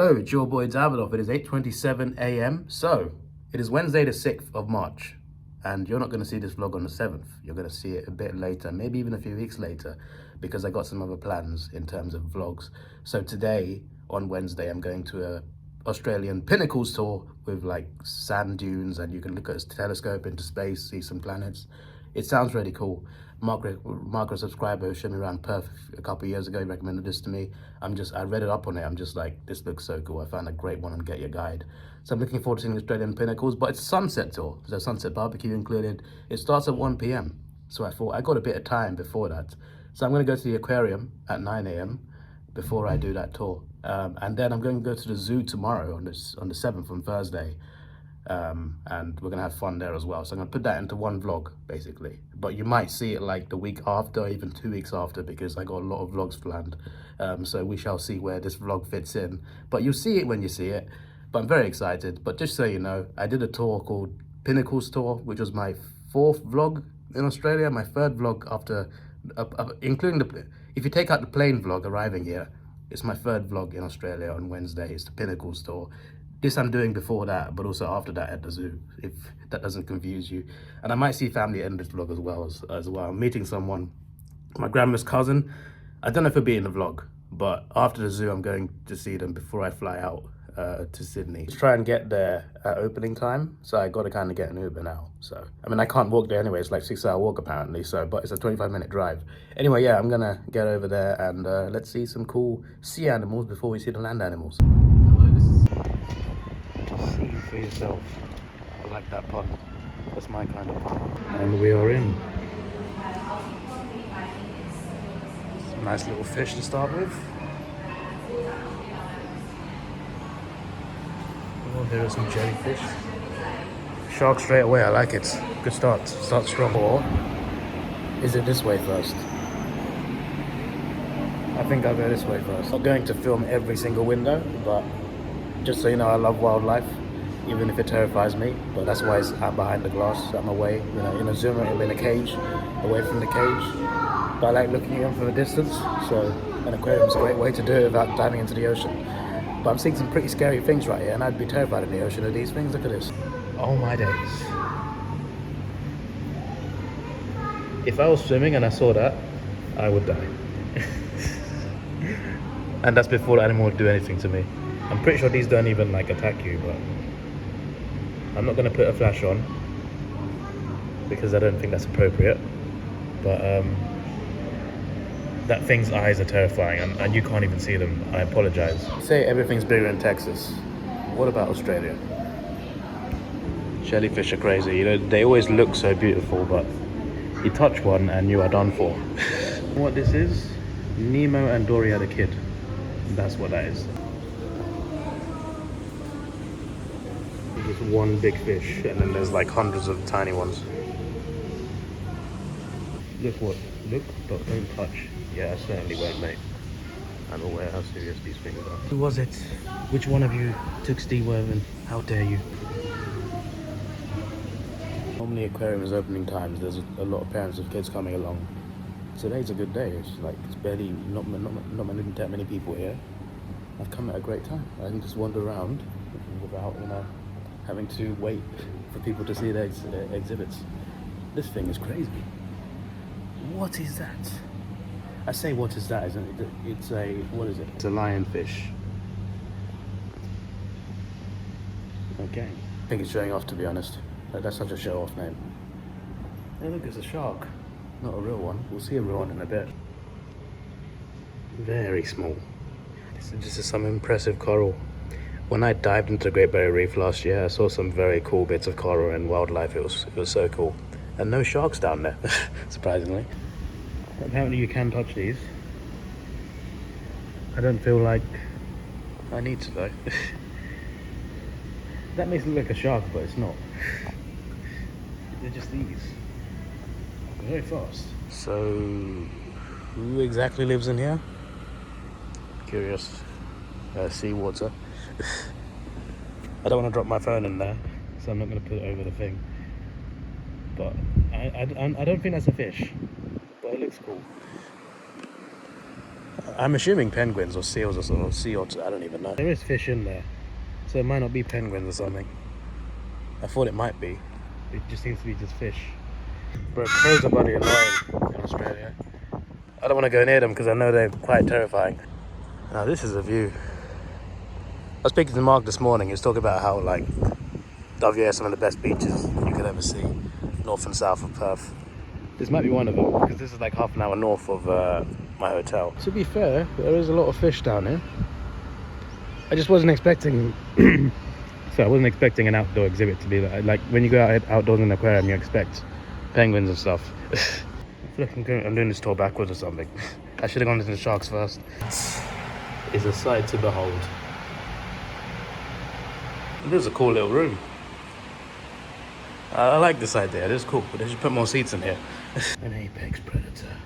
Hello, it's your boy Davidoff. It is 8:27 a.m. So, it is Wednesday the 6th of March. And you're not going to see this vlog on the 7th. You're going to see it a bit later, maybe even a few weeks later, because I got some other plans in terms of vlogs. So today, on Wednesday, I'm going to a Australian Pinnacles tour with like sand dunes, and you can look at a telescope into space, see some planets. It sounds really cool. Mark, a subscriber who showed me around Perth a couple of years ago, he recommended this to me. I read it up on it. I'm just like, this looks so cool. I found a great one on Get Your Guide. So I'm looking forward to seeing Australian Pinnacles, but it's a sunset tour. There's a sunset barbecue included. It starts at 1 p.m. So I thought I got a bit of time before that. So I'm going to go to the aquarium at 9 a.m. before I do that tour. And then I'm going to go to the zoo tomorrow on the 7th, on Thursday. And we're gonna have fun there as well. So I'm gonna put that into one vlog basically, but you might see it like the week after, or even 2 weeks after, because I got a lot of vlogs planned. So we shall see where this vlog fits in, but you'll see it when you see it. But I'm very excited. But just so you know, I did a tour called Pinnacles Tour, which was my 4th vlog in Australia, my 3rd vlog after including if you take out the plane vlog arriving here, it's my 3rd vlog in Australia on Wednesday. It's the Pinnacles Tour. This I'm doing before that, but also after that at the zoo, if that doesn't confuse you. And I might see family in this vlog as well. I'm meeting someone, my grandma's cousin. I don't know if it'll be in the vlog, but after the zoo, I'm going to see them before I fly out to Sydney. Let's try and get there at opening time. So I got to kind of get an Uber now. So, I mean, I can't walk there anyway. It's like 6-hour walk apparently. So, but it's a 25-minute drive. Anyway, yeah, I'm gonna get over there and let's see some cool sea animals before we see the land animals. See for yourself. I like that pond. That's my kind of pond. And we are in. Some nice little fish to start with. Oh, there are some jellyfish. Shark straight away. I like it. Good start. Start strong. Or is it this way first? I think I'll go this way first. I'm not going to film every single window, but just so you know, I love wildlife, even if it terrifies me. But that's why I'm behind the glass. I'm away, you know, in a zoom, I'm in a cage, away from the cage. But I like looking at them from a distance. So an aquarium is a great way to do it without diving into the ocean. But I'm seeing some pretty scary things right here, and I'd be terrified in the ocean of these things. Look at this. Oh my days. If I was swimming and I saw that, I would die. And that's before the animal would do anything to me. I'm pretty sure these don't even like attack you, but I'm not going to put a flash on because I don't think that's appropriate. But that thing's eyes are terrifying, and you can't even see them. I apologize. Say everything's bigger in Texas. What about Australia? Jellyfish are crazy. You know, they always look so beautiful, but you touch one and you are done for. What this is? Nemo and Dory had a kid. That's what that is. Just one big fish, and then there's like hundreds of tiny ones. Look, but don't touch. Yeah, I certainly won't, mate. I'm aware how serious these things are. Who was it? Which one of you took Steve Irwin? How dare you? Normally aquarium is opening times. There's a lot of parents with kids coming along. Today's a good day. It's like it's barely not that many people here. I've come at a great time. I can just wander around without, you know, having to wait for people to see their exhibits. This thing is crazy. What is that? I say, what is that? Isn't it? It's a, what is it? It's a lionfish. Okay. I think it's showing off, to be honest. That's such a show-off name. Hey, look, it's a shark. Not a real one. We'll see a real one in a bit. Very small. This is some impressive coral. When I dived into the Great Barrier Reef last year, I saw some very cool bits of coral and wildlife. It was so cool. And no sharks down there, surprisingly. Apparently you can touch these. I don't feel like I need to though. That makes it look like a shark, but it's not. They're just these. Very fast. So, who exactly lives in here? Curious. Seawater. I don't want to drop my phone in there, so I'm not going to put it over the thing. But I don't think that's a fish, but it looks cool. I'm assuming penguins or seals or sort of sea otters, I don't even know. There is fish in there, so it might not be penguins or something. I thought it might be. It just seems to be just fish. But crows are bloody annoying in Australia. I don't want to go near them because I know they're quite terrifying. Now this is a view. I was speaking to Mark this morning. He was talking about how like WA are some of the best beaches you could ever see, north and south of Perth. This might be one of them because this is like half an hour north of my hotel. To be fair, there is a lot of fish down here. I just wasn't expecting so I wasn't expecting an outdoor exhibit to be like when you go out outdoors in an aquarium, you expect penguins and stuff. I feel like I'm doing this tour backwards or something. I should have gone into the sharks first. It's a sight to behold. This is a cool little room. I like this idea, it is cool, but they should put more seats in here. An apex predator.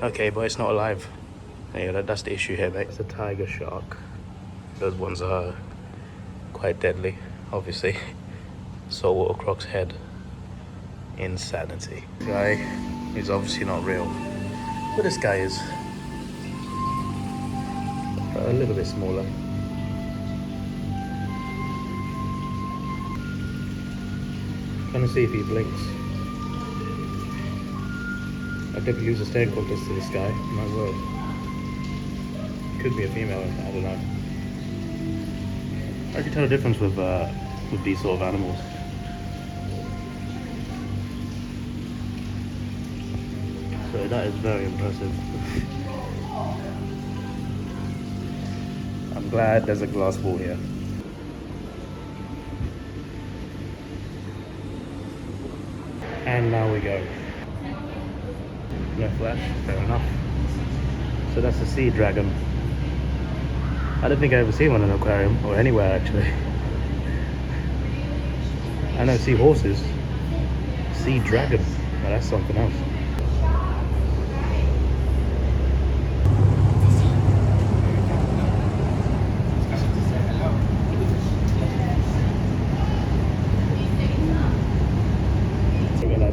Okay, but it's not alive. Yeah, that's the issue here, mate. It's a tiger shark. Those ones are quite deadly, obviously. Saltwater croc's head. Insanity. Guy is obviously not real, but this guy is a little bit smaller. Trying to see if he blinks. I definitely lose a staring contest to this guy, my word. Could be a female, I don't know. I can tell the difference with these sort of animals. So that is very impressive. I'm glad there's a glass wall here. And now we go. No flash, fair enough. So that's a sea dragon. I don't think I've ever seen one in an aquarium, or anywhere actually. I know sea horses. Sea dragon, well, that's something else.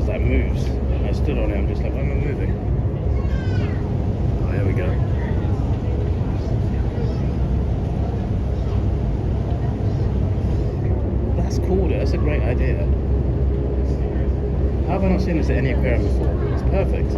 That moves. I stood on it, I'm just like, why am I moving? Oh, here we go. That's cool, that's a great idea. How have I not seen this at any aquarium before? It's perfect.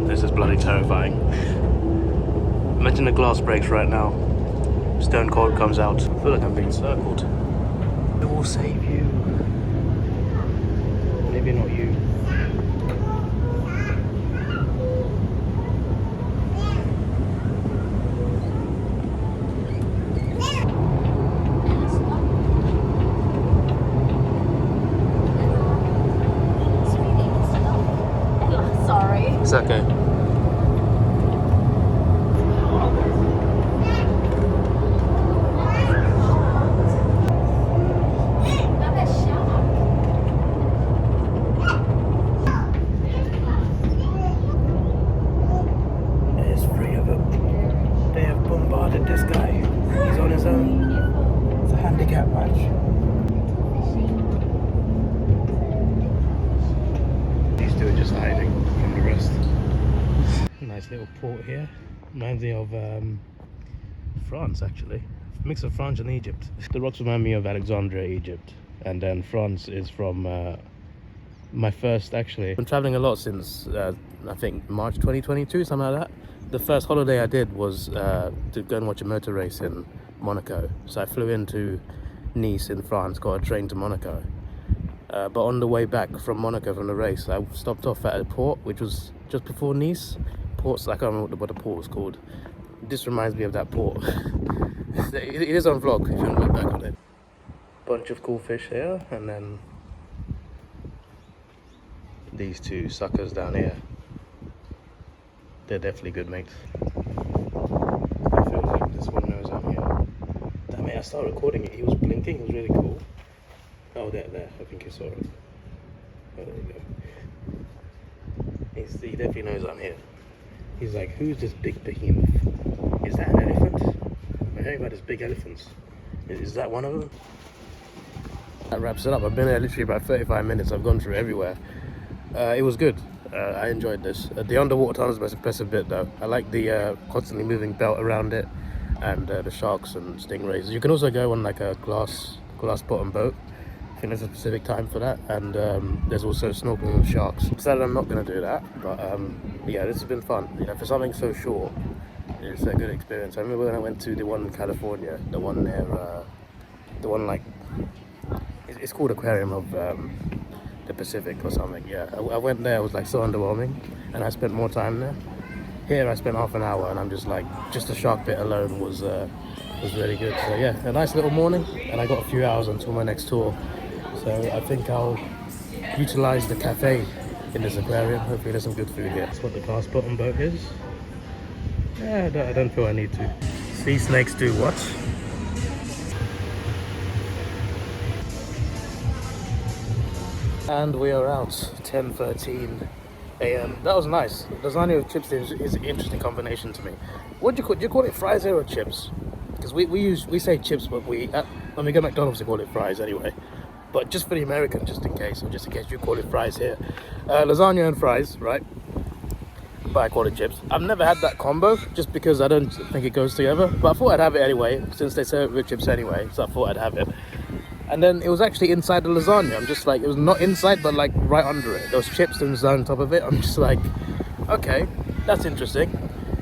This is bloody terrifying. Imagine the glass breaks right now. Stone cold comes out. I feel like I'm being circled. It will save you. Maybe not you. Sorry. It's okay. There's three of them. They have bombarded this guy. He's on his own. It's a handicap match. These two are just hiding from the rest. Nice little port here. Reminds me of France, actually. Mix of France and Egypt. The rocks remind me of Alexandria, Egypt. And then France is from my first, actually. I've been traveling a lot since, I think, March 2022, something like that. The first holiday I did was to go and watch a motor race in Monaco. So I flew into Nice in France, got a train to Monaco. But on the way back from Monaco from the race, I stopped off at a port, which was just before Nice. Ports, I can't remember what the port was called. This reminds me of that port. It is on vlog if you want to look back on it. Bunch of cool fish here, and then these two suckers down here. They're definitely good mates. I feel like this one knows I'm here. Damn it, I started recording it. He was blinking, it was really cool. Oh, there, I think you saw it. There you go. He definitely knows I'm here. He's like, who's this big behemoth? Is that an elephant? I'm hearing about these big elephants. Is that one of them? That wraps it up. I've been there literally about 35 minutes. I've gone through everywhere. It was good. I enjoyed this. The underwater tunnel is the most impressive bit though. I like the constantly moving belt around it, and the sharks and stingrays. You can also go on like a glass bottom boat. I think there's a specific time for that, and there's also snorkeling with sharks. Sadly, I'm not going to do that, but yeah, this has been fun. You know, for something so short, it's a good experience. I remember when I went to the one in California, the one near, the one like, it's called Aquarium of the Pacific or something. Yeah, I went there. It was like so underwhelming, and I spent more time there. Here, I spent half an hour, and I'm just like, just the shark bit alone was really good. So yeah, a nice little morning, and I got a few hours until my next tour. So I think I'll utilize the cafe in this aquarium. Hopefully there's some good food here. That's what the glass bottom boat is. Yeah, I don't feel I need to. Sea snakes do what? And we are out, 10:13 a.m. That was nice. Lasagna with chips is an interesting combination to me. What do you call it, fries here or chips? Because we say chips, but when we go to McDonald's we call it fries anyway. But just for the American, just in case you call it fries here. Lasagna and fries, right? But I call it chips. I've never had that combo, just because I don't think it goes together. But I thought I'd have it anyway, since they serve it with chips anyway, so I thought I'd have it. And then it was actually inside the lasagna. I'm just like, it was not inside, but like right under it. There was chips and lasagna on top of it. I'm just like, okay, that's interesting.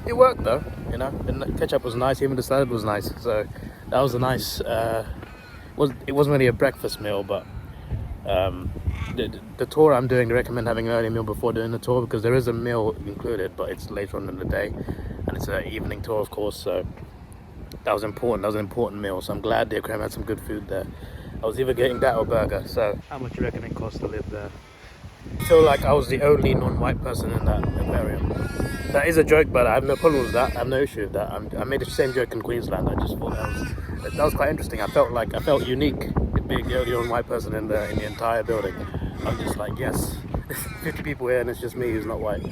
It worked though, you know. And the ketchup was nice, even the salad was nice. So that was a nice, it wasn't really a breakfast meal, but the tour I'm doing, they recommend having an early meal before doing the tour, because there is a meal included, but it's later on in the day, and it's an evening tour, of course. So that was important. That was an important meal. So I'm glad the aquarium had some good food there. I was either getting that or burger. So how much do you reckon it costs to live there? I feel like I was the only non-white person in that aquarium. That is a joke, but I have no problem with that. I have no issue with that. I made the same joke in Queensland. I just thought that was quite interesting. I felt unique being the only non-white person in the entire building. I'm just like, yes, 50 people here and it's just me who's not white.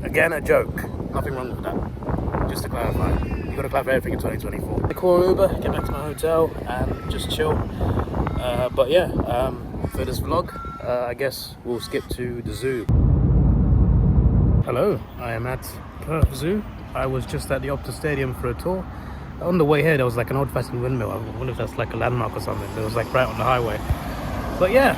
Again, a joke. Nothing wrong with that. Just to clarify. You've got to clarify everything in 2024. I call an Uber, get back to my hotel and just chill. But yeah, for this vlog, I guess we'll skip to the zoo. Hello, I am at Perth Zoo. I was just at the Optus Stadium for a tour. On the way here, there was like an old-fashioned windmill. I wonder if that's like a landmark or something. It was like right on the highway. But yeah,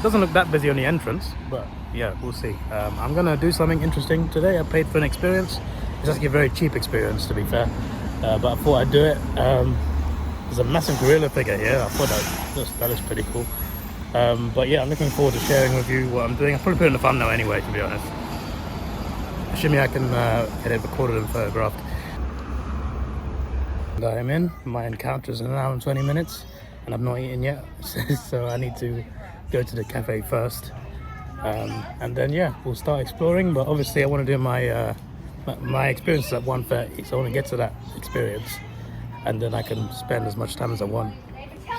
doesn't look that busy on the entrance, but yeah, we'll see. I'm gonna do something interesting today. I paid for an experience. It's actually a very cheap experience, to be fair. But I thought I'd do it. There's a massive gorilla figure here. I thought that looks pretty cool. But yeah, I'm looking forward to sharing with you what I'm doing. I'll probably put it in the thumbnail anyway, to be honest. Assuming I can get it recorded and photographed. And I am in. My encounter is in an hour and 20 minutes, and I've not eaten yet, so I need to go to the cafe first. And then yeah, we'll start exploring. But obviously, I want to do my experience is at 1:30, so I want to get to that experience, and then I can spend as much time as I want,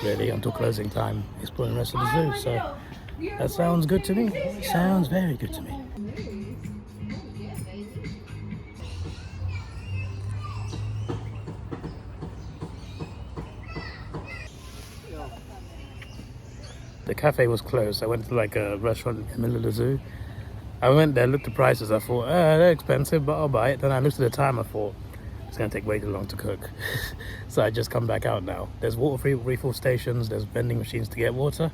really, until closing time, exploring the rest of the zoo. So that sounds good to me. Sounds very good to me. The cafe was closed. I went to like a restaurant in the middle of the zoo. I went there, looked at the prices. I thought, they're expensive, but I'll buy it. Then I looked at the time. I thought it's going to take way too long to cook. So I just come back out now. There's water refill stations. There's vending machines to get water.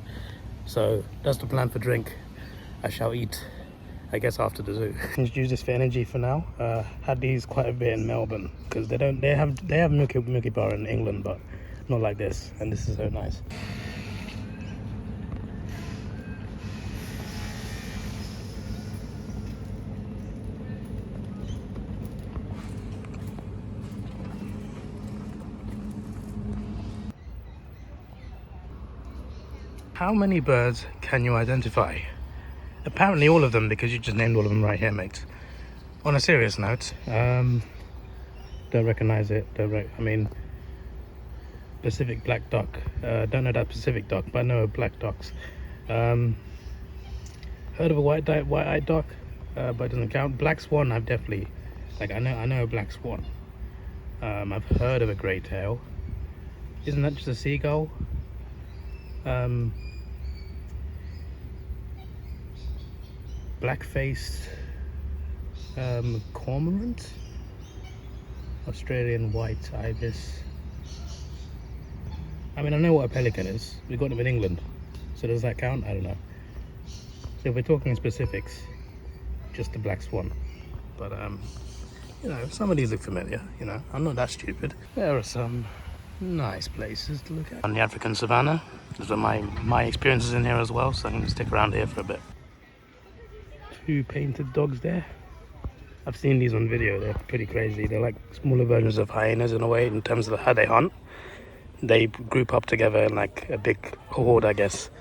So that's the plan for drink. I shall eat, I guess, after the zoo. Just use this for energy for now. Had these quite a bit in Melbourne, because they have Milky Bar in England, but not like this. And this is so nice. How many birds can you identify? Apparently all of them, because you just named all of them right here, mate. On a serious note, don't recognize it. I mean, Pacific black duck. Don't know that Pacific duck, but I know black ducks. Heard of a white-eyed duck, but it doesn't count. Black swan, I've definitely, like, I know a black swan. I've heard of a grey tail. Isn't that just a seagull? Black-faced cormorant, Australian white ibis. I mean, I know what a pelican is. We got them in England, so does that count? I don't know. So if we're talking specifics, just the black swan. But you know, some of these look familiar. You know, I'm not that stupid. There are some nice places to look at. On the African savannah, those are my experiences in here as well, so I can stick around here for a bit. 2 painted dogs there. I've seen these on video. They're pretty crazy. They're like smaller versions of hyenas in a way, in terms of how they hunt. They group up together in like a big horde, I guess.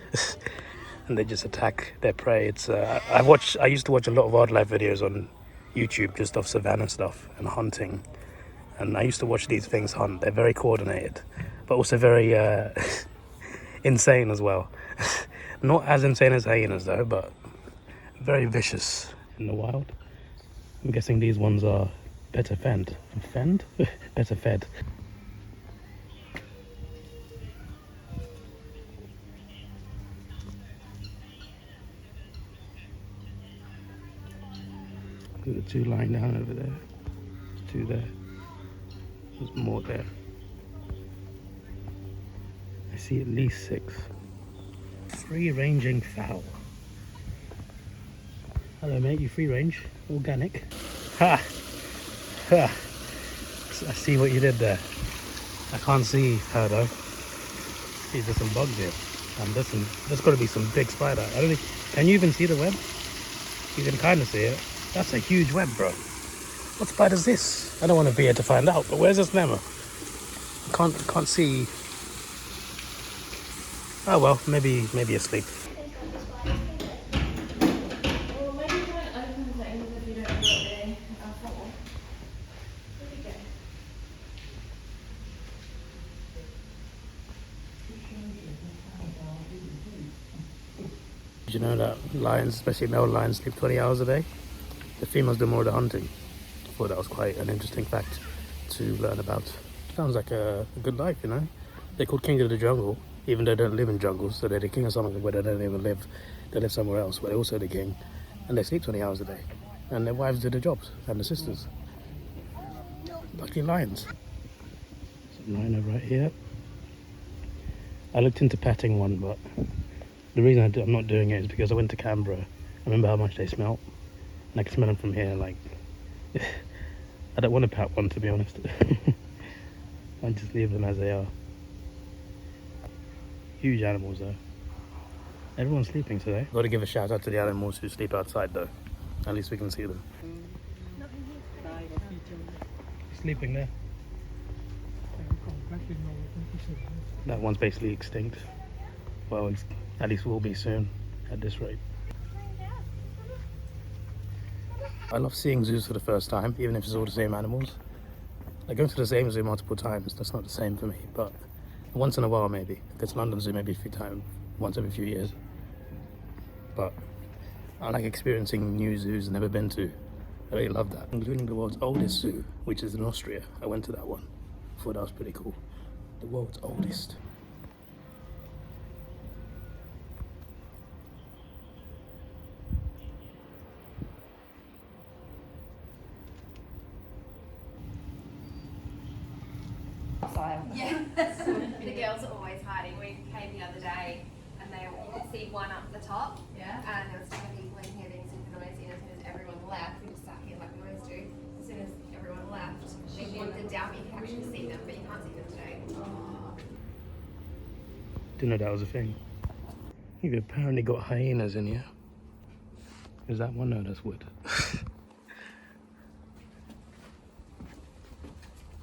And they just attack their prey. It's I used to watch a lot of wildlife videos on YouTube, just of savannah stuff and hunting, and I used to watch these things hunt. They're very coordinated, but also very insane as well. Not as insane as hyenas though, but very vicious in the wild. I'm guessing these ones are better fed. Better fed. There's 2 lying down over there. There's 2 there. There's more there. I see at least 6. Free-ranging fowl. Hello mate, you free range? Organic? Ha! Ha! I see what you did there. I can't see her though. See, there's some bugs here. And there's got to be some big spider. I don't think, can you even see the web? You can kind of see it. That's a huge web, bro. What spider is this? I don't want to be here to find out, but where's this Nemo? I can't see. Oh well, maybe asleep. Did you know that lions, especially male lions, sleep 20 hours a day? The females do more of the hunting. I thought that was quite an interesting fact to learn about. Sounds like a good life, you know? They're called king of the jungle, even though they don't live in jungles, so they're the king of something where they don't even live. They live somewhere else, but they're also the king. And they sleep 20 hours a day. And their wives do the jobs, and the sisters. Lucky lions. There's a liner right here. I looked into patting one, but the reason I'm not doing it is because I went to Canberra. I remember how much they smell. And I can smell them from here, like... I don't want to pat one, to be honest. I just leave them as they are. Huge animals though. Everyone's sleeping today. Got to give a shout out to the animals who sleep outside though. At least we can see them. Sleeping there. That one's basically extinct. Well, at least will be soon at this rate. I love seeing zoos for the first time, even if it's all the same animals. Like going to the same zoo multiple times, that's not the same for me, but once in a while maybe. If it's London Zoo, maybe a few times, once every few years. But I like experiencing new zoos I've never been to. I really love that, including the world's oldest zoo, which is in Austria. I went to that one. I thought that was pretty cool. The world's oldest. Yeah, the girls are always hiding. We came the other day and you could see one up the top. Yeah. And there was 10 people in here being super noisy, and as soon as everyone left, we just sat here like we always do. As soon as everyone left, they wandered down, but you can actually see them, but you can't see them today. Didn't know that was a thing. You've apparently got hyenas in here. Is that one? No, that's wood.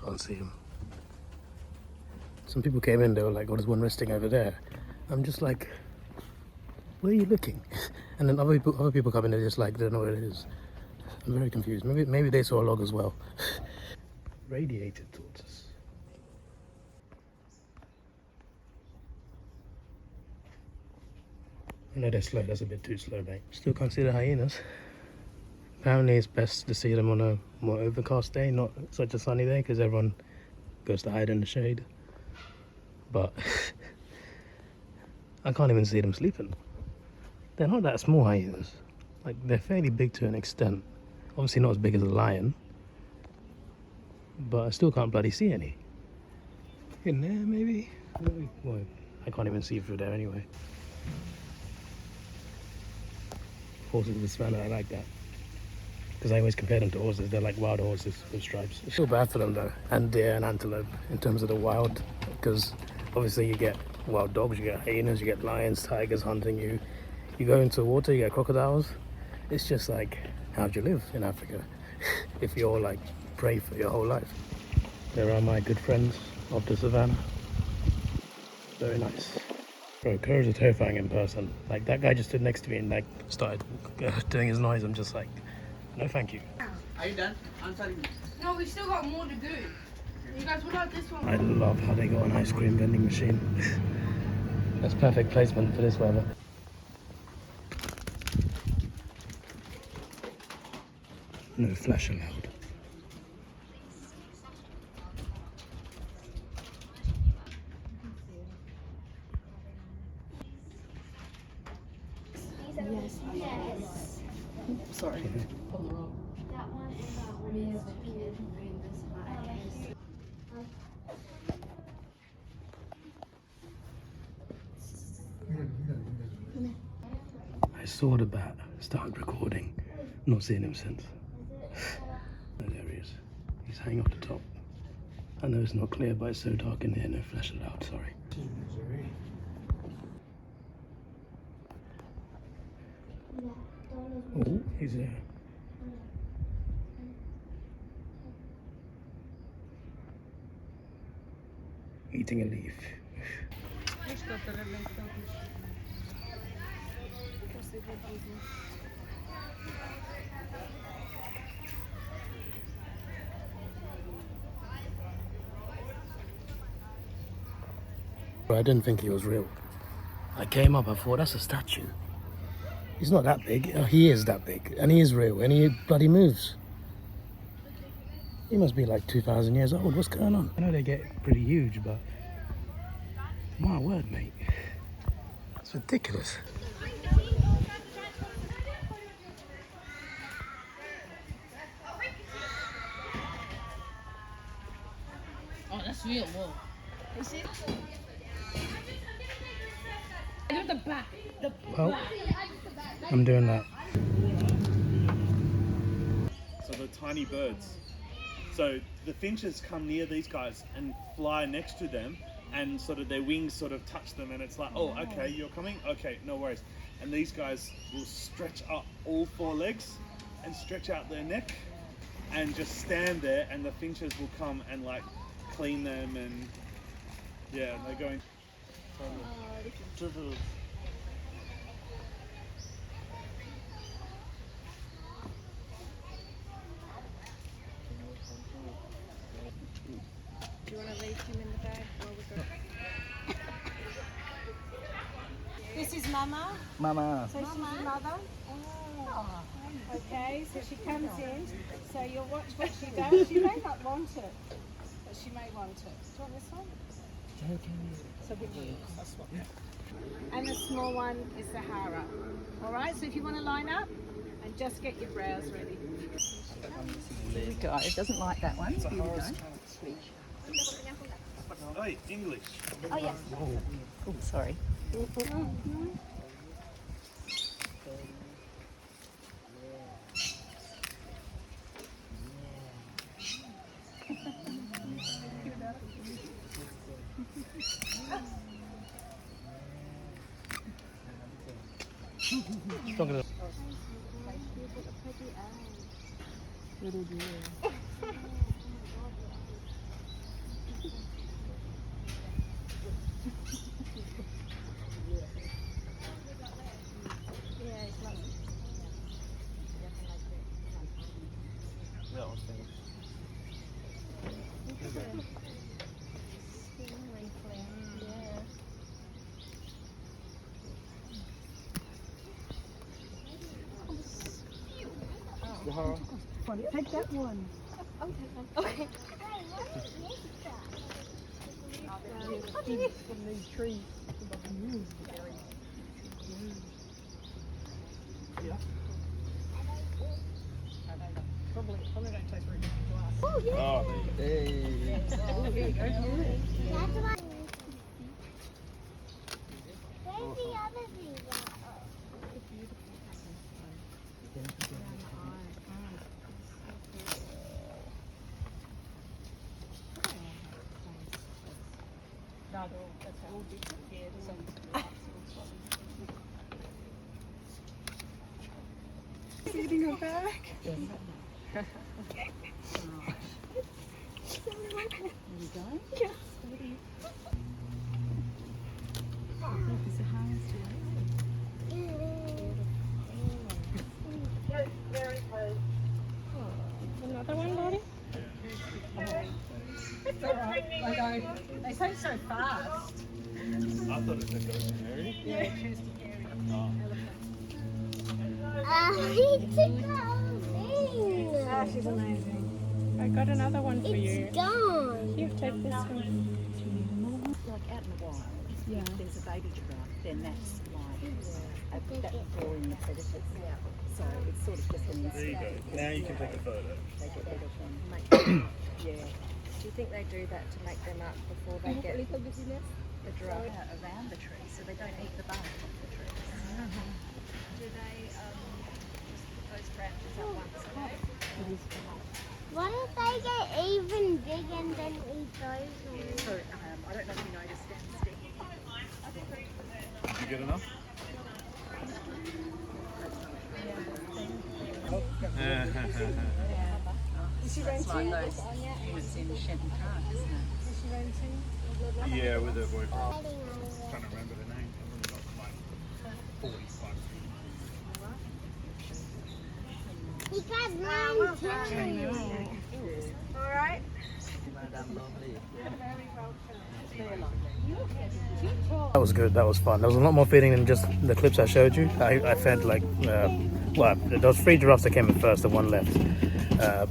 Can't see him. Some people came in, they were like, oh, there's one resting over there. I'm just like, where are you looking? And then other people come in, they're just like, they don't know what it is. I'm very confused. Maybe they saw a log as well. Radiated tortoise. No, they're slow. That's a bit too slow, mate. Still can't see the hyenas. Apparently it's best to see them on a more overcast day, not such a sunny day, because everyone goes to hide in the shade. But I can't even see them sleeping. They're not that small hyenas. Like, they're fairly big to an extent. Obviously not as big as a lion, but I still can't bloody see any. In there, maybe? Well, I can't even see through there anyway. Horses with savannah, I like that. Because I always compare them to horses. They're like wild horses with stripes. I feel bad for them though, and deer and antelope in terms of the wild. Because obviously you get wild dogs, you get hyenas, you get lions, tigers hunting you. You go into water, you get crocodiles. It's just like, how'd you live in Africa if you're like prey for your whole life? There are my good friends of the savannah. Very nice. Bro, curs are terrifying in person. Like, that guy just stood next to me and like started doing his noise. I'm just like, no thank you. Are you done answering? No, we still got more to do. You guys, what about this one? I love how they got an ice cream vending machine. That's perfect placement for this weather. No flash allowed. Yes. Sorry. That one and that one is between this high. I saw the bat, started recording, not seen him since. There he is. He's hanging off the top. I know it's not clear, but it's so dark in here, no flash allowed, sorry. Oh, he's there. Eating a leaf. I didn't think he was real. I came up, I thought, that's a statue. He's not that big. Oh, he is that big, and he is real, and he bloody moves. He must be like 2,000 years old. What's going on? I know they get pretty huge, but my word, mate, it's ridiculous. Oh, that's real. Whoa. Is it? Look at the back. Well, I'm doing that. So the tiny birds. So the finches come near these guys and fly next to them, and sort of their wings sort of touch them, and it's like, oh, okay, you're coming? Okay, no worries. And these guys will stretch up all four legs and stretch out their neck and just stand there, and the finches will come and like clean them, and yeah, they're going. Do you want to leave him in the bag while we go? This is Mama. Mama. So she's your mother. Oh. Okay, so she comes in. So you'll watch what she does. She may not want it, but she may want it. Do you want this one? So which one? And the small one is Sahara. All right. So if you want to line up and just get your brows ready. Here we go. It doesn't like that one. Here we go. Hey, English. Oh yes. Oh, sorry. That one's finished. Take that one. I'll take one. Okay. From these trees. Yeah. Probably don't taste very good in glass. Oh, yeah. Oh, Hey. Oh, here you go. That's what. Where's the other thing? No, that's all different. Yeah, there's Sitting her back. There we go. Yeah. Very close. Another one, Lottie? It's all right. They say so fast. I thought it said Ghost Mary. Yeah, choose the area. Oh. She's amazing. I got another one for you. It's gone. You take this one. Like out in the wild, there's a baby giraffe, then that's like that drawing the predators. So it's sort of just an There you go. Now you can take a photo. They get rid of them. Yeah. Do you think they do that to make them up before they get the drug? Around the tree, so they don't eat the bark off the tree. Do they just put those branches up once a day? What if they get even big and then eat those ones? So I don't know if you noticed that stick. Did you get enough? Is she It's like renting? those units in Shenton Park, isn't it? Is she renting? Yeah, with her boyfriend. Trying to remember the name. I've only got like 45 He got mine too. Alright. Madam lovely. That was good. That was fun. There was a lot more feeding than just the clips I showed you. I fed like, well, there was 3 giraffes that came in first and 1 left.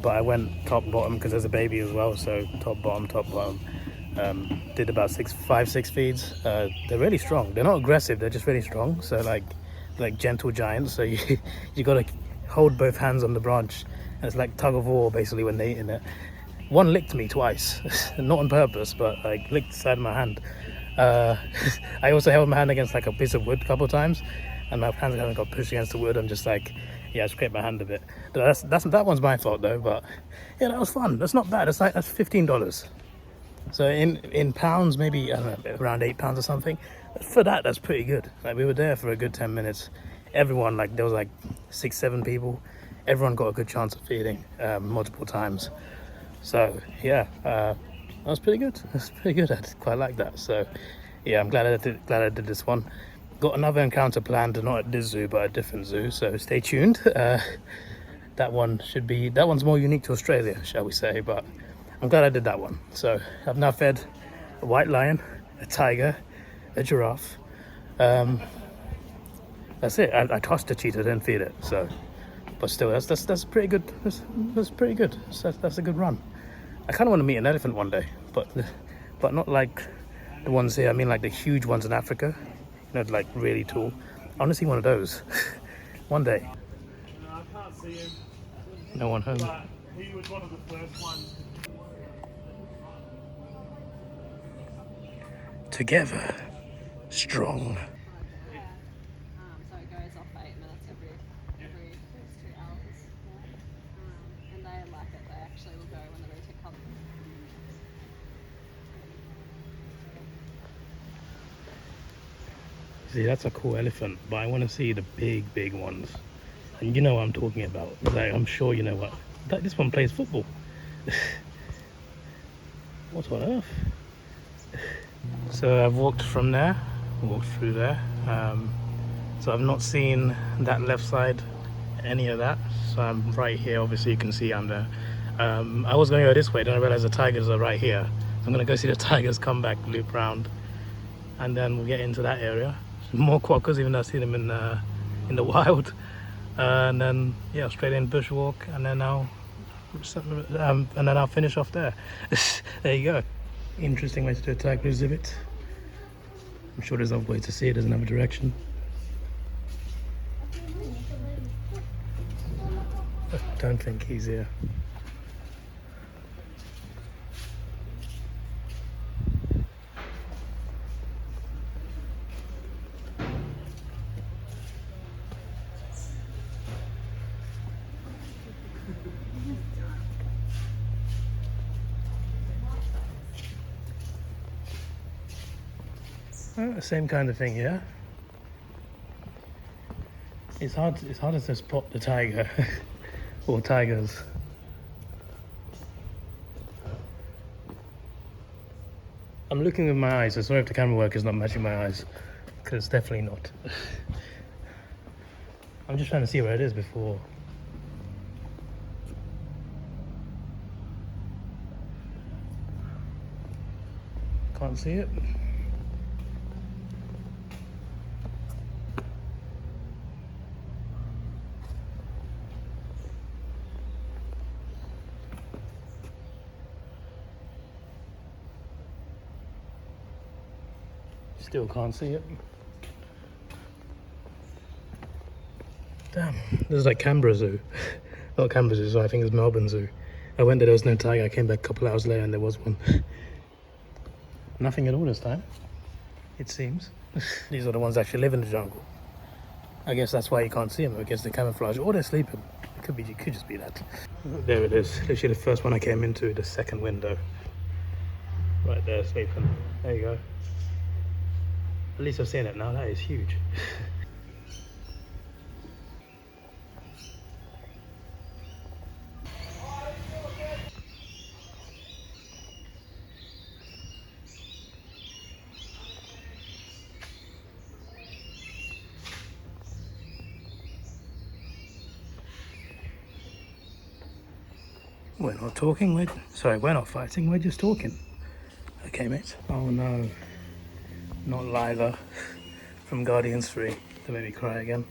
But I went top bottom because there's a baby as well. So top bottom. Did about 5-6 feeds. They're really strong. They're not aggressive. They're just really strong. So like gentle giants. So you got to hold both hands on the branch, and it's like tug of war basically when they eat in it. One licked me twice, not on purpose, but like licked the side of my hand. I also held my hand against like a piece of wood a couple of times, and my hands haven't got pushed against the wood. I'm just like, yeah, I scraped my hand a bit. That one's my fault though. But yeah, that was fun. That's not bad. That's $15. So in pounds, maybe I don't know, around £8 or something. For that's pretty good. Like we were there for a good 10 minutes. Everyone, like there was like 6-7 people. Everyone got a good chance of feeding multiple times. So yeah, that was pretty good. That's pretty good. I quite like that. So yeah, I'm glad I did this one. Got another encounter planned, not at this zoo but a different zoo. So stay tuned. That one's more unique to Australia, shall we say? But I'm glad I did that one. So I've now fed a white lion, a tiger, a giraffe. That's it. I tossed a cheetah, didn't feed it. So, but still, that's pretty good. That's pretty good. That's a good run. I kind of want to meet an elephant one day, but not like the ones here. I mean, like the huge ones in Africa. You know, like really tall. I want to see one of those one day. No, I can't see him. No one home. But he was one of the first ones. Together, strong. So it goes off 8 minutes every 2 hours. And they like it. They actually will go when the route comes. See, that's a cool elephant, but I want to see the big ones. And you know what I'm talking about. Like, I'm sure you know what. This one plays football. What on earth? So I've walked from there, walked through there. So I've not seen that left side, any of that. So I'm right here. Obviously you can see I'm there. I was going to go this way, then I realized the tigers are right here. So I'm going to go see the tigers, come back, loop round, and then we'll get into that area. More quokkas, even though I see them in the wild. And then yeah, straight in bushwalk, and then I'll and then I'll finish off there. There you go. Interesting way to do a tiger exhibit. I'm sure there's other ways to see it, there's another direction. I don't think he's here. Same kind of thing, yeah. It's harder to spot the tiger or tigers. I'm looking with my eyes, so sorry if the camera work is not matching my eyes, because it's definitely not. I'm just trying to see where it is before. Can't see it. Still can't see it. Damn, this is like Canberra Zoo. Not Canberra Zoo, so I think it's Melbourne Zoo. I went there was no tiger, I came back a couple hours later and there was one. Nothing at all this time, it seems. These are the ones that actually live in the jungle. I guess that's why you can't see them, I guess they're camouflage, or they're sleeping. It could just be that. There it is, literally the first one I came into, the second window. Right there, sleeping. There you go. At least I've seen it now, that is huge. We're not talking, we're not fighting, we're just talking. Okay, mate. Oh no. Not Lila from Guardians 3 to make me cry again.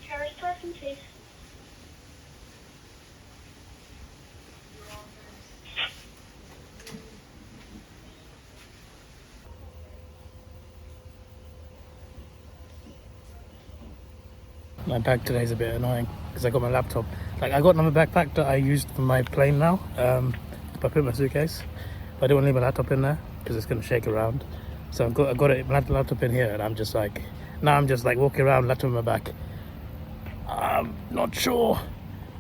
Terrace preferences. My bag today is a bit annoying because I got my laptop. Like I got another backpack that I used for my plane now. But I put my suitcase. But I don't want to leave my laptop in there because it's going to shake around. So I got it, my laptop in here, and I'm just like walking around, laptop in my back. I'm not sure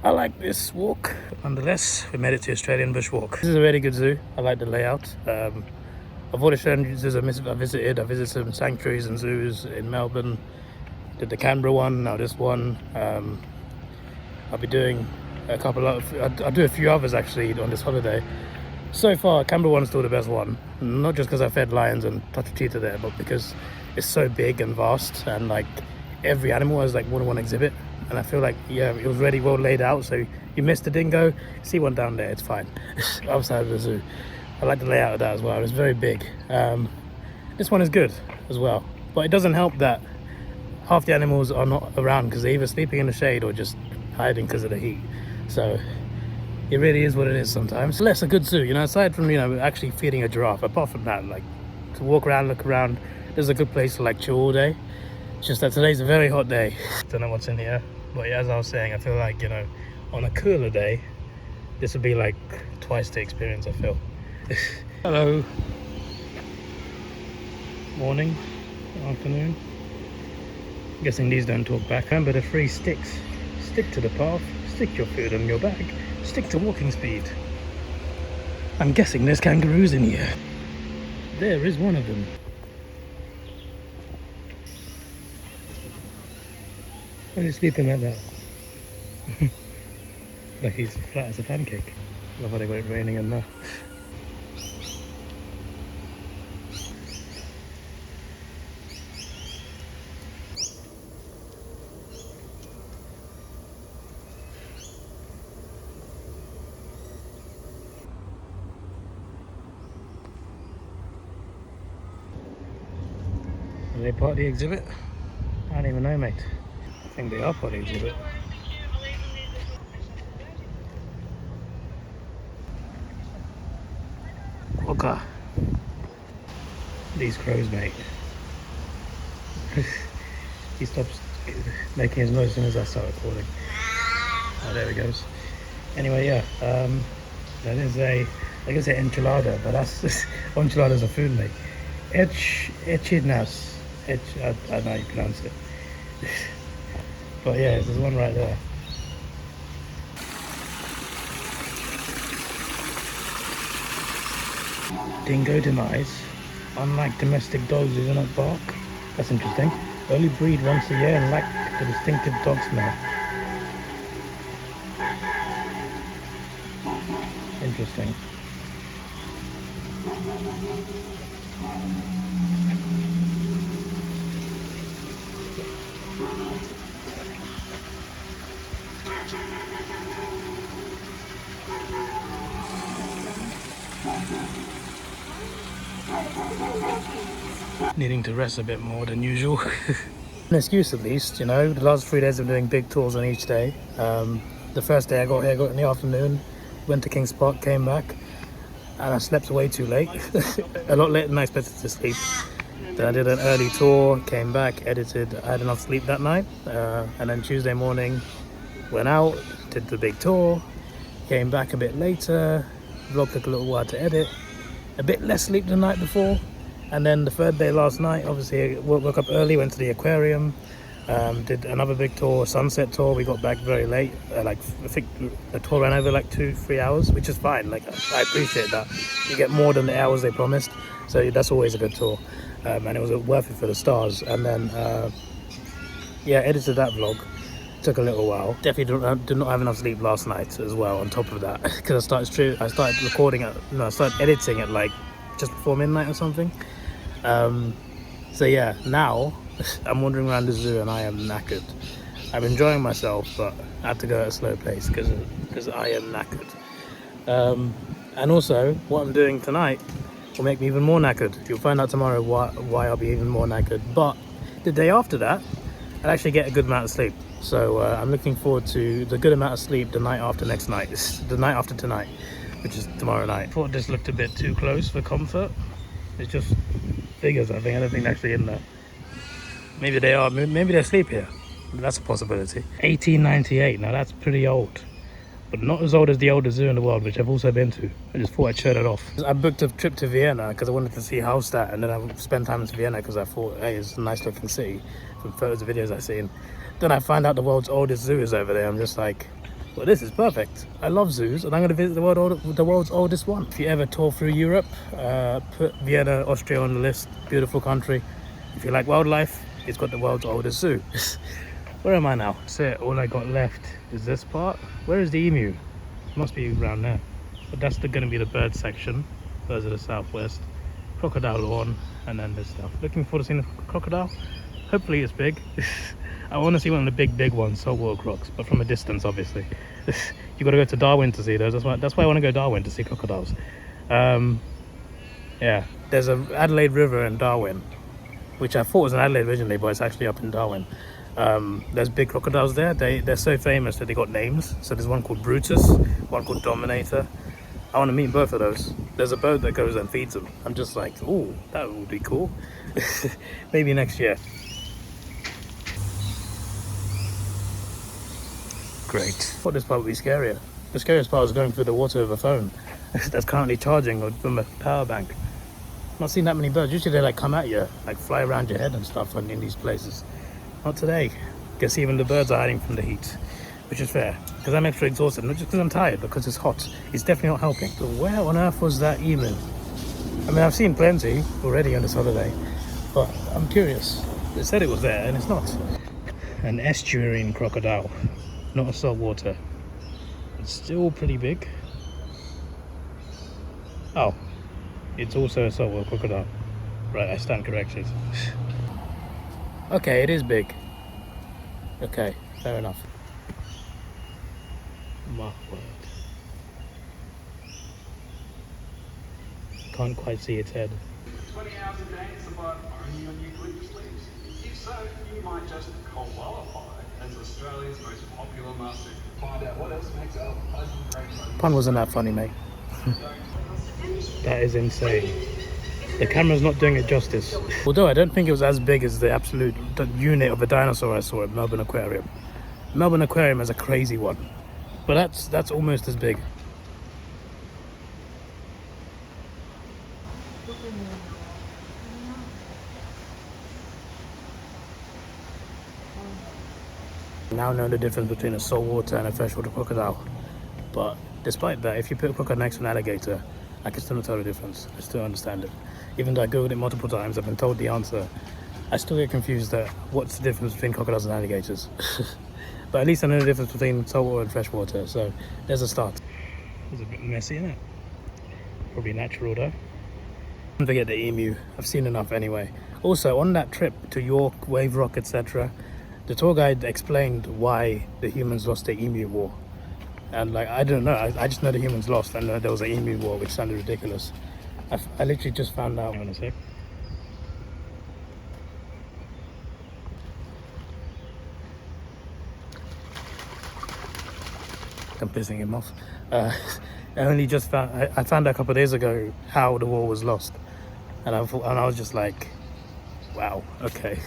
I like this walk. Nonetheless, we made it to Australian Bushwalk. This is a really good zoo. I like the layout. Of all the Australian zoos I visited some sanctuaries and zoos in Melbourne. Did the Canberra one, now this one. I'll be doing a couple of, I'll do a few others actually on this holiday. So far, Canberra one's still the best one. Not just because I fed lions and touched a cheetah there, but because it's so big and vast, and like every animal has like more than one exhibit. And I feel like, yeah, it was really well laid out. So you missed the dingo, see one down there, it's fine. Outside of the zoo. I like the layout of that as well, it was very big. This one is good as well. But it doesn't help that half the animals are not around because they're either sleeping in the shade or just hiding because of the heat. So it really is what it is sometimes. Less a good zoo, you know, aside from, you know, actually feeding a giraffe. Apart from that, like to walk around, look around, there's a good place to like chill all day. It's just that today's a very hot day. Don't know what's in here, but yeah, as I was saying, I feel like, you know, on a cooler day, this would be like twice the experience, I feel. Hello. Morning, afternoon. Guessing these don't talk back. Remember the 3 sticks. Stick to the path, stick your food on your bag, stick to walking speed. I'm guessing there's kangaroos in here. There is one of them. Why are you sleeping like that? Like he's flat as a pancake. Love how they got it raining in there. Are they part of the exhibit? I don't even know, mate. I think they are part of the exhibit. Okay. These crows, mate. He stops making his noise as soon as I start recording. Oh, there he goes. Anyway, yeah, that is a, I guess, an enchilada, but that's enchiladas are food, mate. Echidnas. I don't know how you pronounce it. But yeah, there's one right there. Dingo denies, unlike domestic dogs, do not bark. That's interesting. Only breed once a year and lack the distinctive dog smell. Interesting. Needing to rest a bit more than usual. An excuse at least, you know. The last 3 days I'm doing big tours on each day. The first day I got here, got in the afternoon, went to King's Park, came back, and I slept way too late. A lot later than I expected to sleep. Then I did an early tour, came back, edited. I had enough sleep that night, and then Tuesday morning went out, did the big tour, came back a bit later. Vlog took a little while to edit. A bit less sleep the night before, and then the third day last night, obviously I woke up early, went to the aquarium, did another big tour, sunset tour. We got back very late, like I think the tour ran over like 2-3 hours, which is fine. Like I appreciate that. You get more than the hours they promised, so that's always a good tour, and it was worth it for the stars. And then yeah, edited that vlog. Took a little while. Definitely did not have enough sleep last night as well, on top of that, because I started recording at, I started editing at like just before midnight or something. So yeah, now I'm wandering around the zoo and I am knackered. I'm enjoying myself, but I have to go at a slow pace because I am knackered. And also, what I'm doing tonight will make me even more knackered. You'll find out tomorrow why I'll be even more knackered. But the day after that, I'll actually get a good amount of sleep. So I'm looking forward to the good amount of sleep the night after next night. It's the night after tonight, which is tomorrow night. I thought this looked a bit too close for comfort. It's just figures, I think. I don't think they're actually in there. Maybe they are. Maybe they sleep here. That's a possibility. 1898. Now that's pretty old, but not as old as the oldest zoo in the world, which I've also been to. I just thought I'd show that off. I booked a trip to Vienna because I wanted to see Hallstatt, and then I spent time in Vienna because I thought, hey, it's a nice looking city from photos and videos I've seen. Then I find out the world's oldest zoo is over there. I'm just like, well, this is perfect. I love zoos, and I'm going to visit the world's oldest one. If you ever tour through Europe, put Vienna, Austria on the list. Beautiful country. If you like wildlife, it's got the world's oldest zoo. Where am I now? That's it. All I got left is this part. Where is the emu? It must be around there. But that's going to be the bird section. Those are the southwest. Crocodile lawn, and then this stuff. Looking forward to seeing the crocodile. Hopefully it's big. I want to see one of the big ones, saltwater crocs, but from a distance, obviously. You got to go to Darwin to see those. That's why I want to go to Darwin to see crocodiles. Yeah, there's a Adelaide River in Darwin, which I thought was in Adelaide originally, but it's actually up in Darwin. There's big crocodiles there. They're so famous that they got names. So there's one called Brutus, one called Dominator. I want to meet both of those. There's a boat that goes and feeds them. I'm just like, oh, that would be cool. Maybe next year. Great. I thought this part would be scarier. The scariest part was going through the water with a phone that's currently charging from a power bank. I've not seen that many birds. Usually they like come at you, like fly around your head and stuff in these places. Not today. Guess even the birds are hiding from the heat, which is fair, because I'm extra exhausted, not just because I'm tired, because it's hot. It's definitely not helping. So where on earth was that emu? I mean, I've seen plenty already on this holiday, but I'm curious. They said it was there, and it's not. An estuarine crocodile. Not a saltwater. It's still pretty big. Oh, it's also a saltwater crocodile. Right, I stand corrected. Okay, it is big. Okay, fair enough. My word. Can't quite see its head. 20 hours a day and survive only on eucalyptus leaves? If so, you might just qualify as Australia's most popular marsupial. Find out what else makes our pleasant great. Pun wasn't that funny, mate. That is insane. The camera's not doing it justice. Although I don't think it was as big as the absolute unit of a dinosaur I saw at Melbourne Aquarium. Melbourne Aquarium has a crazy one, but that's almost as big. Now know the difference between a saltwater and a freshwater crocodile, but despite that, if you put a crocodile next to an alligator, I can still not tell the difference. I still understand it. Even though I googled it multiple times, I've been told the answer, I still get confused that what's the difference between crocodiles and alligators. But at least I know the difference between saltwater and freshwater, so there's a start. It's a bit messy, isn't it? Probably natural though. Don't forget the emu. I've seen enough anyway. Also, on that trip to York, Wave Rock, etc., the tour guide explained why the humans lost the emu war. And like, I don't know, I just know the humans lost and there was an emu war, which sounded ridiculous. I literally just found out. Hang on a sec. I'm pissing him off. I only just found, I found out a couple of days ago how the war was lost. And I was just like, wow, okay.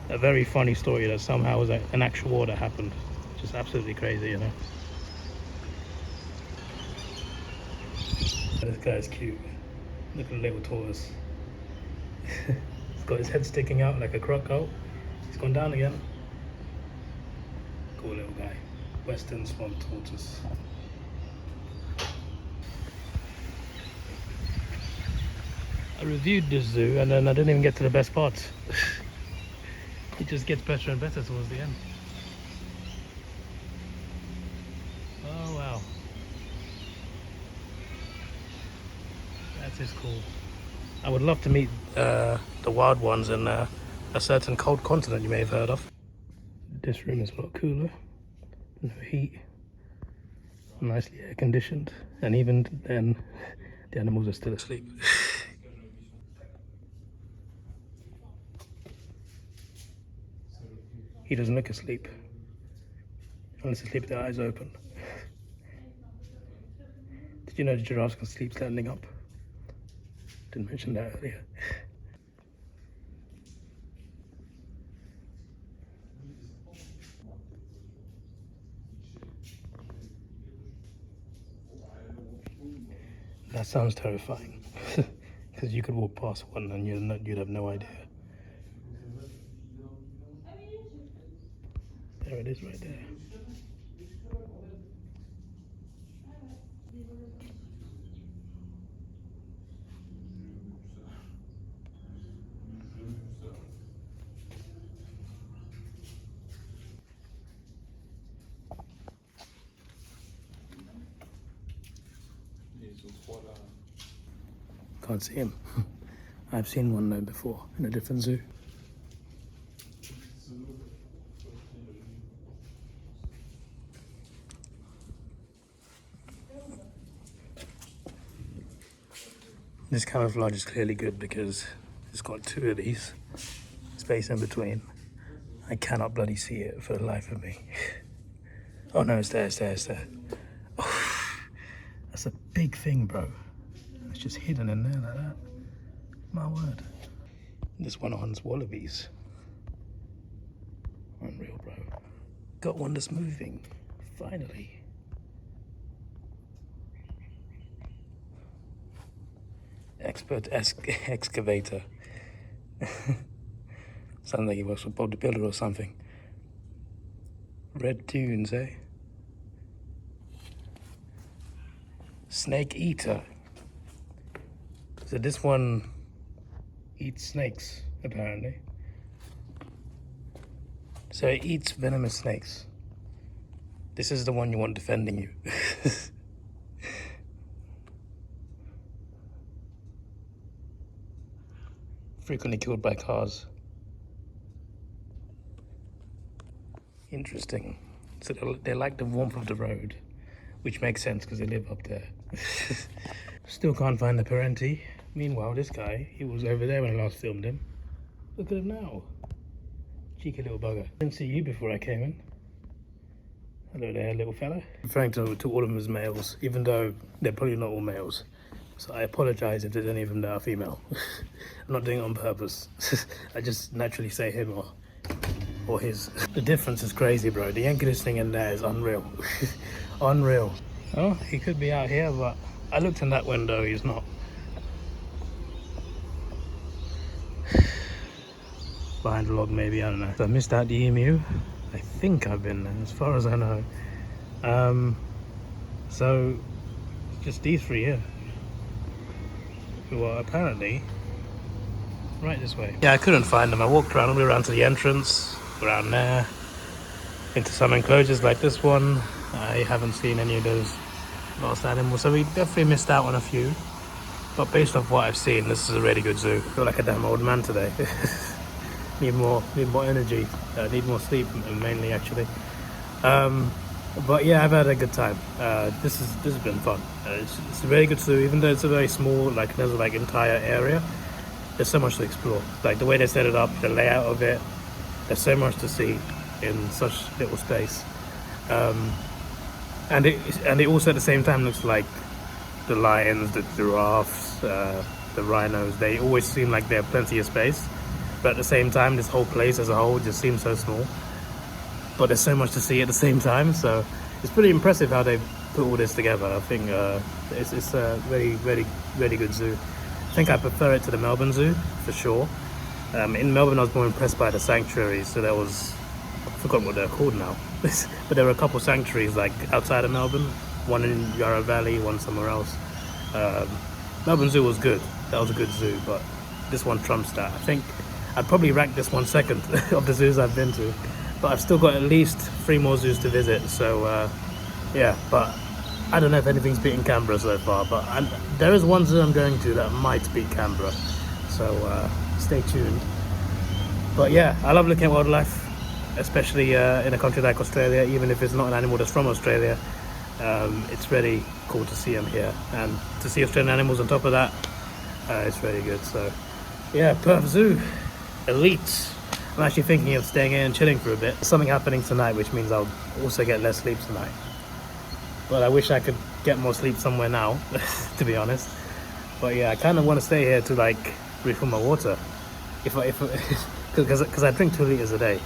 A very funny story that somehow was an actual war that happened. Just absolutely crazy, you know. This guy's cute. Look at the little tortoise. He's got his head sticking out like a crocodile. He's gone down again. Cool little guy. Western swamp tortoise. I reviewed this zoo and then I didn't even get to the best parts. It just gets better and better towards the end. Oh wow. That is cool. I would love to meet the wild ones in a certain cold continent you may have heard of. This room is a lot cooler. No heat. Nicely air conditioned. And even then, the animals are still asleep. He doesn't look asleep. Unless asleep with their eyes open. Did you know the giraffes can sleep standing up? Didn't mention that earlier. That sounds terrifying. Because you could walk past one and you'd have no idea. There it is right there. Can't see him. I've seen one though before in a different zoo. This camouflage is clearly good because it's got two of these, space in between. I cannot bloody see it for the life of me. Oh no, it's there, it's there, it's there. Oh, that's a big thing, bro. It's just hidden in there like that. My word. This one hunts wallabies. Unreal, bro. Got one that's moving, finally. Expert excavator. Sounds like he works for Bob the Builder or something. Red dunes, eh? Snake eater. So this one eats snakes, apparently. So it eats venomous snakes. This is the one you want defending you. Frequently killed by cars. Interesting. So they like the warmth of the road, which makes sense because they live up there. Still can't find the parenti, Meanwhile, this guy, he was over there when I last filmed him. Look at him now. Cheeky little bugger. Didn't see you before I came in. Hello there, little fella. I'm referring to all of them as males, even though they're probably not all males. So I apologize if there's any of them that are female. I'm not doing it on purpose. I just naturally say him or his. The difference is crazy, bro. The air conditioning in there is unreal. Unreal. Oh, he could be out here, but I looked in that window, he's not. Behind the log maybe, I don't know. So I missed out the emu. I think I've been there, as far as I know. So just these three here, who are apparently right this way. Yeah, I couldn't find them. I walked around all the way around to the entrance, around there, into some enclosures like this one. I haven't seen any of those lost animals, so we definitely missed out on a few. But based off what I've seen, this is a really good zoo. I feel like a damn old man today. Need more energy. Need more sleep mainly, actually. But yeah, I've had a good time. This has been fun. It's a very good zoo, even though it's a very small, like there's like entire area. There's so much to explore. Like the way they set it up, the layout of it. There's so much to see in such little space. And it also at the same time looks like the lions, the giraffes, the rhinos. They always seem like they have plenty of space. But at the same time, this whole place as a whole just seems so small. But there's so much to see at the same time, so it's pretty impressive how they put all this together. I think it's a very, very, very good zoo. I think I prefer it to the Melbourne Zoo, for sure. In Melbourne, I was more impressed by the sanctuaries, so there was, I've forgotten what they're called now. But there were a couple sanctuaries like outside of Melbourne, one in Yarra Valley, one somewhere else. Melbourne Zoo was good, that was a good zoo, but this one trumps that. I think I'd probably rank this one second of the zoos I've been to, but I've still got at least 3 more zoos to visit, so yeah, but I don't know if anything's beaten Canberra so far, but there is one zoo I'm going to that might beat Canberra, so stay tuned. But yeah, I love looking at wildlife, especially in a country like Australia. Even if it's not an animal that's from Australia, it's really cool to see them here, and to see Australian animals on top of that, it's really good. So yeah, Perth Zoo. Elite. I'm actually thinking of staying in and chilling for a bit. There's something happening tonight, which means I'll also get less sleep tonight. But I wish I could get more sleep somewhere now, to be honest. But yeah, I kind of want to stay here to like refill my water, because I drink 2 liters a day.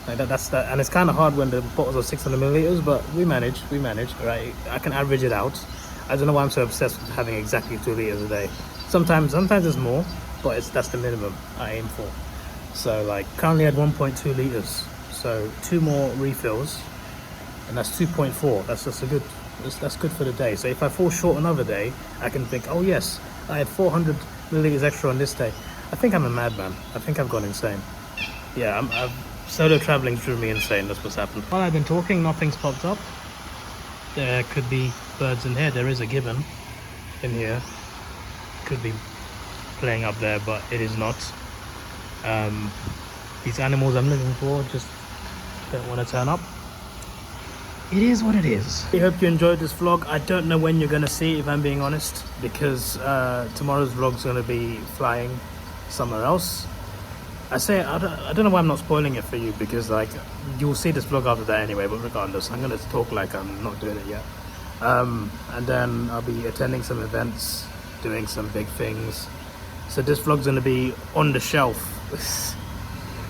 Like that's that, and it's kind of hard when the bottles are 600 milliliters. But we manage, right? I can average it out. I don't know why I'm so obsessed with having exactly 2 liters a day. Sometimes it's more, but that's the minimum I aim for. So like currently at 1.2 liters, so 2 more refills, and that's 2.4. That's just that's good for the day. So if I fall short another day, I can think, oh yes, I had 400 milliliters extra on this day. I think I'm a madman. I think I've gone insane. Yeah, solo traveling drew me insane. That's what's happened. While I've been talking, nothing's popped up. There could be birds in here. There is a gibbon in here. Could be playing up there, but it is not. These animals I'm looking for just don't want to turn up. It is what it is. I hope you enjoyed this vlog. I don't know when you're going to see it, if I'm being honest, because tomorrow's vlog's going to be flying somewhere else. I don't know why I'm not spoiling it for you, because like you'll see this vlog after that anyway, but regardless, I'm going to talk like I'm not doing it yet. And then I'll be attending some events, doing some big things. So this vlog's going to be on the shelf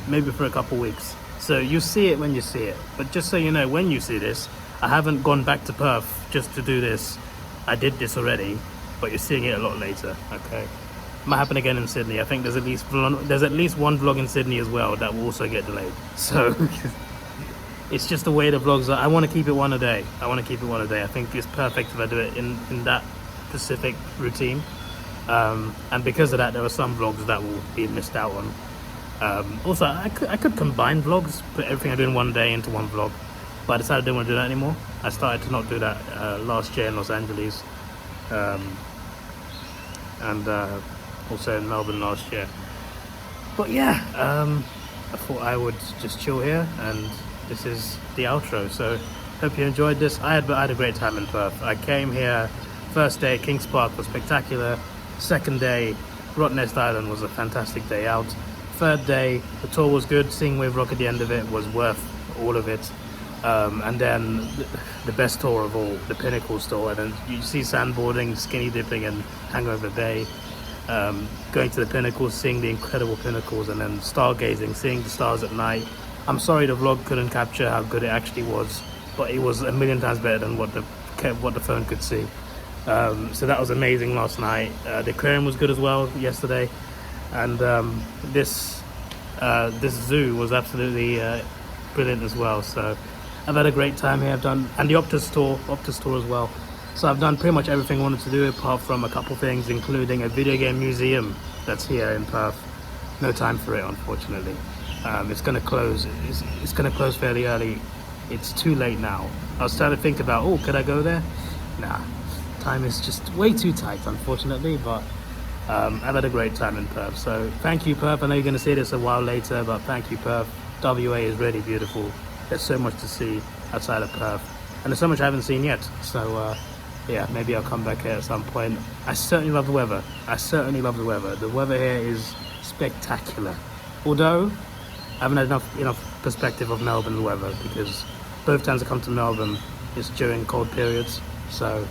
maybe for a couple weeks, so you see it when you see it. But just so you know, when you see this, I haven't gone back to Perth just to do this. I did this already, but you're seeing it a lot later. Okay, might happen again in Sydney. I think there's at least one vlog in Sydney as well that will also get delayed, so it's just the way the vlogs are. I want to keep it one a day. I think it's perfect if I do it in that specific routine. And because of that, there are some vlogs that will be missed out on. Also, I could combine vlogs, put everything I do in one day into one vlog, but I decided I didn't want to do that anymore. I started to not do that last year in Los Angeles, and also in Melbourne last year. But yeah, I thought I would just chill here, and this is the outro. So hope you enjoyed this. I had a great time in Perth. I came here, first day, Kings Park was spectacular. Second day, Rottnest Island was a fantastic day out. Third day, the tour was good. Seeing Wave Rock at the end of it was worth all of it. And then the best tour of all, the Pinnacles tour. And then you see sandboarding, skinny dipping, and Hangover Bay. Going to the Pinnacles, seeing the incredible Pinnacles, and then stargazing, seeing the stars at night. I'm sorry the vlog couldn't capture how good it actually was, but it was a million times better than what the phone could see. So that was amazing last night. The aquarium was good as well yesterday, and this zoo was absolutely brilliant as well. So I've had a great time here. And the Optus tour as well. So I've done pretty much everything I wanted to do, apart from a couple things, including a video game museum that's here in Perth. No time for it, unfortunately. It's going to close. It's going to close fairly early. It's too late now. I was trying to think about, oh, could I go there? Nah, time is just way too tight, unfortunately. But I've had a great time in Perth. So thank you, Perth. I know you're going to see this a while later, but thank you, Perth. WA is really beautiful. There's so much to see outside of Perth, and there's so much I haven't seen yet. So yeah, maybe I'll come back here at some point. I certainly love the weather. The weather here is spectacular. Although I haven't had enough perspective of Melbourne weather, because both times I come to Melbourne it's during cold periods. So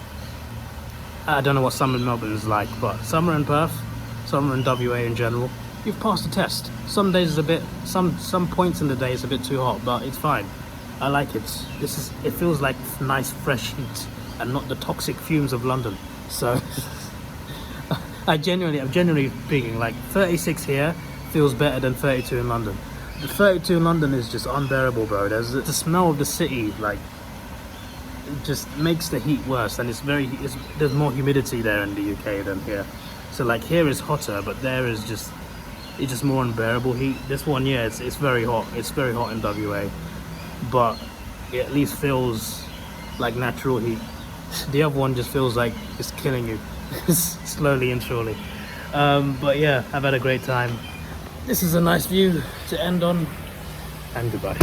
I don't know what summer in Melbourne is like, but summer in Perth, summer in WA in general, you've passed the test. Some days is a bit, some points in the day it's a bit too hot, but it's fine. I like it. It feels like nice fresh heat and not the toxic fumes of London. So I'm genuinely speaking, like 36 here feels better than 32 in London. The 32 in London is just unbearable, bro. There's the smell of the city, like, it just makes the heat worse, and there's more humidity there in the UK than here. So like here is hotter, but there is just more unbearable heat. This one, yeah, it's very hot. It's very hot in WA, but it at least feels like natural heat. The other one just feels like it's killing you slowly and surely. But yeah, I've had a great time. This is a nice view to end on, and goodbye.